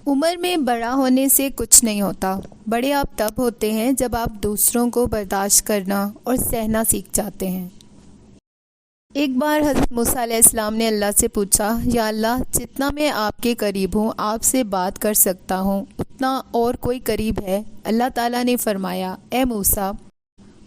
عمر میں بڑا ہونے سے کچھ نہیں ہوتا، بڑے آپ تب ہوتے ہیں جب آپ دوسروں کو برداشت کرنا اور سہنا سیکھ جاتے ہیں۔ ایک بار حضرت موسیٰ علیہ السلام نے اللہ سے پوچھا، یا اللہ، جتنا میں آپ کے قریب ہوں، آپ سے بات کر سکتا ہوں، اتنا اور کوئی قریب ہے؟ اللہ تعالیٰ نے فرمایا، اے موسیٰ،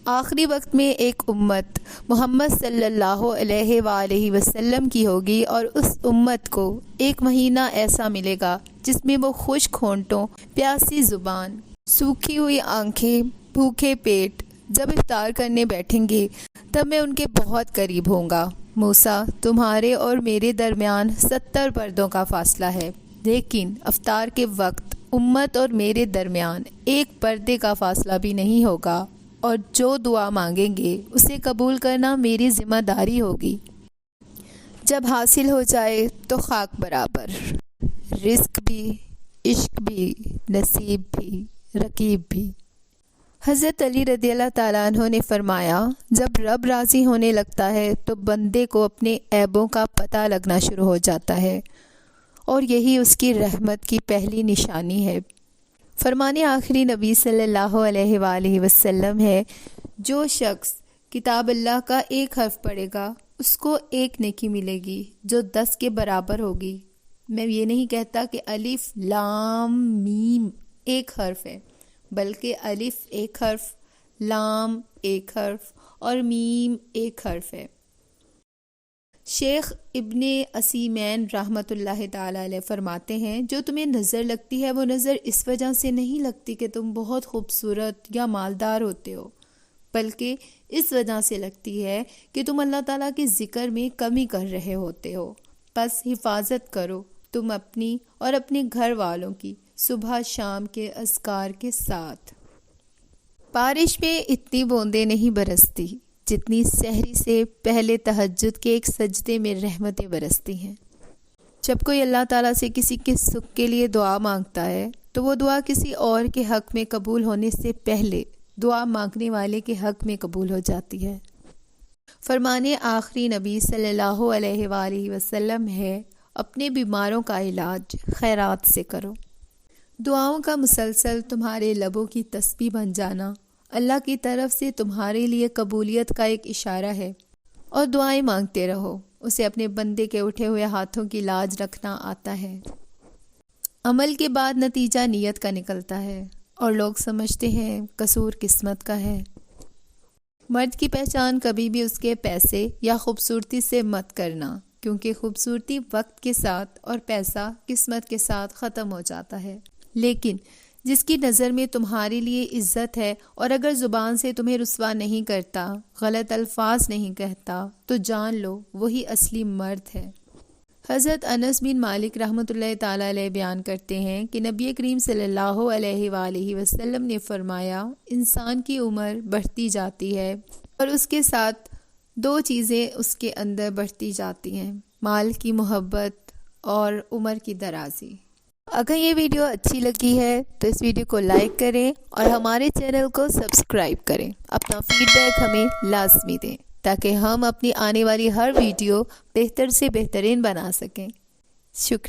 آخری وقت میں ایک امت محمد صلی اللہ علیہ وآلہ وسلم کی ہوگی، اور اس امت کو ایک مہینہ ایسا ملے گا جس میں وہ خشک ہونٹوں، پیاسی زبان، سوکھی ہوئی آنکھیں، بھوکے پیٹ جب افطار کرنے بیٹھیں گے تب میں ان کے بہت قریب ہوں گا۔ موسیٰ، تمہارے اور میرے درمیان 70 پردوں کا فاصلہ ہے، لیکن افطار کے وقت امت اور میرے درمیان ایک پردے کا فاصلہ بھی نہیں ہوگا، اور جو دعا مانگیں گے اسے قبول کرنا میری ذمہ داری ہوگی۔ جب حاصل ہو جائے تو خاک برابر، رزق بھی، عشق بھی، نصیب بھی، رقیب بھی۔ حضرت علی رضی اللہ تعالیٰ عنہ نے فرمایا، جب رب راضی ہونے لگتا ہے تو بندے کو اپنے عیبوں کا پتہ لگنا شروع ہو جاتا ہے، اور یہی اس کی رحمت کی پہلی نشانی ہے۔ فرمان آخری نبی صلی اللہ علیہ وآلہ وسلم ہے، جو شخص کتاب اللہ کا ایک حرف پڑھے گا اس کو ایک نیکی ملے گی جو 10 کے برابر ہوگی۔ میں یہ نہیں کہتا کہ الف لام میم ایک حرف ہے، بلکہ الف ایک حرف، لام ایک حرف اور میم ایک حرف ہے۔ شیخ ابن عثیمین رحمۃ اللہ تعالی علیہ فرماتے ہیں، جو تمہیں نظر لگتی ہے وہ نظر اس وجہ سے نہیں لگتی کہ تم بہت خوبصورت یا مالدار ہوتے ہو، بلکہ اس وجہ سے لگتی ہے کہ تم اللہ تعالیٰ کے ذکر میں کمی کر رہے ہوتے ہو۔ بس حفاظت کرو تم اپنی اور اپنے گھر والوں کی صبح شام کے اذکار کے ساتھ۔ بارش میں اتنی بوندیں نہیں برستی جتنی سحری سے پہلے تہجد کے ایک سجدے میں رحمتیں برستی ہیں۔ جب کوئی اللہ تعالیٰ سے کسی کے سکھ کے لیے دعا مانگتا ہے تو وہ دعا کسی اور کے حق میں قبول ہونے سے پہلے دعا مانگنے والے کے حق میں قبول ہو جاتی ہے۔ فرمان آخری نبی صلی اللہ علیہ وآلہ وسلم ہے، اپنے بیماروں کا علاج خیرات سے کرو۔ دعاؤں کا مسلسل تمہارے لبوں کی تسبیح بن جانا اللہ کی طرف سے تمہارے لیے قبولیت کا ایک اشارہ ہے، اور دعائیں مانگتے رہو، اسے اپنے بندے کے اٹھے ہوئے ہاتھوں کی لاج رکھنا آتا ہے۔ عمل کے بعد نتیجہ نیت کا نکلتا ہے، اور لوگ سمجھتے ہیں قصور قسمت کا ہے۔ مرد کی پہچان کبھی بھی اس کے پیسے یا خوبصورتی سے مت کرنا، کیونکہ خوبصورتی وقت کے ساتھ اور پیسہ قسمت کے ساتھ ختم ہو جاتا ہے، لیکن جس کی نظر میں تمہارے لیے عزت ہے اور اگر زبان سے تمہیں رسوا نہیں کرتا، غلط الفاظ نہیں کہتا، تو جان لو وہی اصلی مرد ہے۔ حضرت انس بن مالک رحمۃ اللہ تعالیٰ علیہ بیان کرتے ہیں کہ نبی کریم صلی اللہ علیہ وآلہ وسلم نے فرمایا، انسان کی عمر بڑھتی جاتی ہے اور اس کے ساتھ 2 چیزیں اس کے اندر بڑھتی جاتی ہیں، مال کی محبت اور عمر کی درازی۔ اگر یہ ویڈیو اچھی لگی ہے تو اس ویڈیو کو لائک کریں اور ہمارے چینل کو سبسکرائب کریں۔ اپنا فیڈ بیک ہمیں لازمی دیں تاکہ ہم اپنی آنے والی ہر ویڈیو بہتر سے بہترین بنا سکیں۔ شکریہ۔